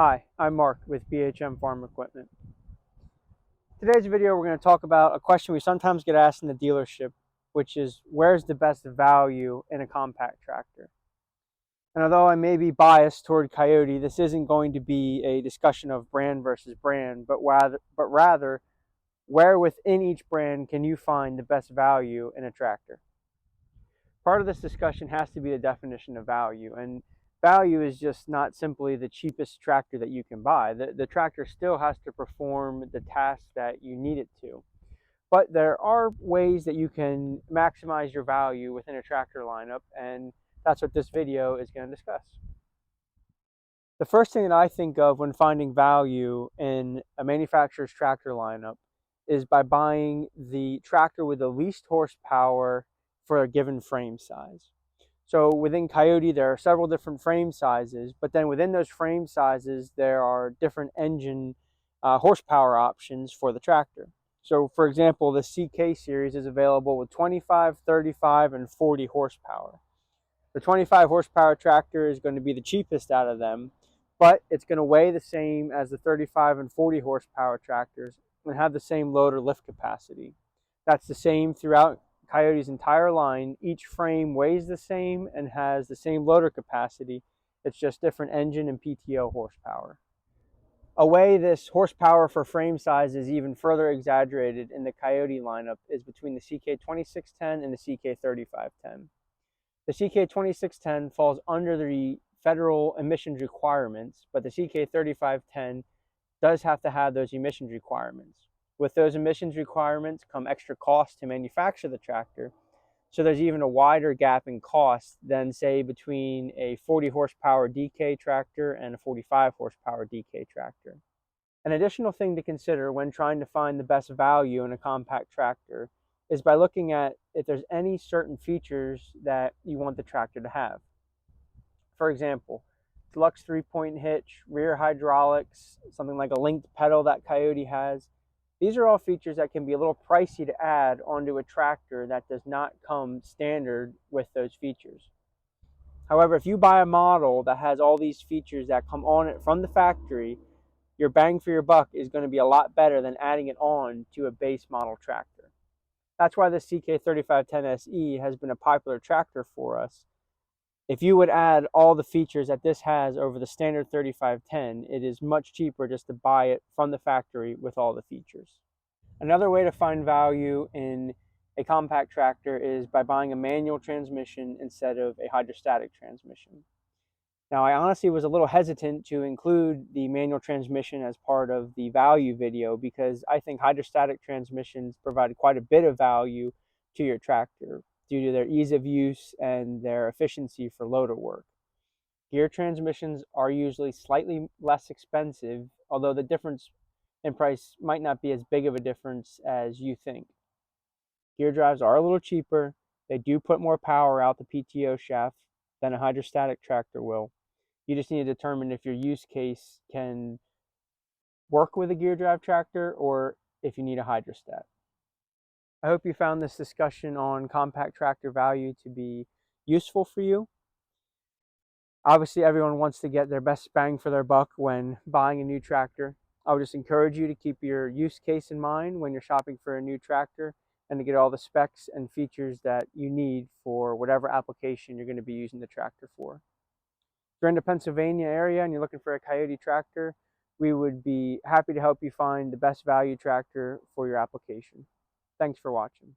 Hi, I'm Mark with BHM Farm Equipment. Today's video we're going to talk about a question we sometimes get asked in the dealership, which is where's the best value in a compact tractor? And although I may be biased toward Coyote, this isn't going to be a discussion of brand versus brand, but rather where within each brand can you find the best value in a tractor? Part of this discussion has to be the definition of value, and value is just not simply the cheapest tractor that you can buy. The tractor still has to perform the task that you need it to. But there are ways that you can maximize your value within a tractor lineup, and that's what this video is going to discuss. The first thing that I think of when finding value in a manufacturer's tractor lineup is by buying the tractor with the least horsepower for a given frame size. So within Coyote, there are several different frame sizes, but then within those frame sizes, there are different engine horsepower options for the tractor. So for example, the CK series is available with 25, 35, and 40 horsepower. The 25 horsepower tractor is going to be the cheapest out of them, but it's going to weigh the same as the 35 and 40 horsepower tractors and have the same load or lift capacity. That's the same throughout Coyote's entire line. Each frame weighs the same and has the same loader capacity. It's just different engine and PTO horsepower. A way this horsepower for frame size is even further exaggerated in the Coyote lineup is between the CK2610 and the CK3510. The CK2610 falls under the federal emissions requirements, but the CK3510 does have to have those emissions requirements. With those emissions requirements come extra costs to manufacture the tractor, so there's even a wider gap in cost than, say, between a 40 horsepower DK tractor and a 45 horsepower DK tractor. An additional thing to consider when trying to find the best value in a compact tractor is by looking at if there's any certain features that you want the tractor to have. For example, deluxe 3-point hitch, rear hydraulics, something like a linked pedal that Coyote has. These are all features that can be a little pricey to add onto a tractor that does not come standard with those features. However, if you buy a model that has all these features that come on it from the factory, your bang for your buck is going to be a lot better than adding it on to a base model tractor. That's why the CK3510SE has been a popular tractor for us. If you would add all the features that this has over the standard 3510, it is much cheaper just to buy it from the factory with all the features. Another way to find value in a compact tractor is by buying a manual transmission instead of a hydrostatic transmission. Now, I honestly was a little hesitant to include the manual transmission as part of the value video because I think hydrostatic transmissions provide quite a bit of value to your tractor due to their ease of use and their efficiency for loader work. Gear transmissions are usually slightly less expensive, although the difference in price might not be as big of a difference as you think. Gear drives are a little cheaper. They do put more power out the PTO shaft than a hydrostatic tractor will. You just need to determine if your use case can work with a gear drive tractor or if you need a hydrostat. I hope you found this discussion on compact tractor value to be useful for you. Obviously, everyone wants to get their best bang for their buck when buying a new tractor. I would just encourage you to keep your use case in mind when you're shopping for a new tractor and to get all the specs and features that you need for whatever application you're going to be using the tractor for. If you're in the Pennsylvania area and you're looking for a Coyote tractor, we would be happy to help you find the best value tractor for your application. Thanks for watching.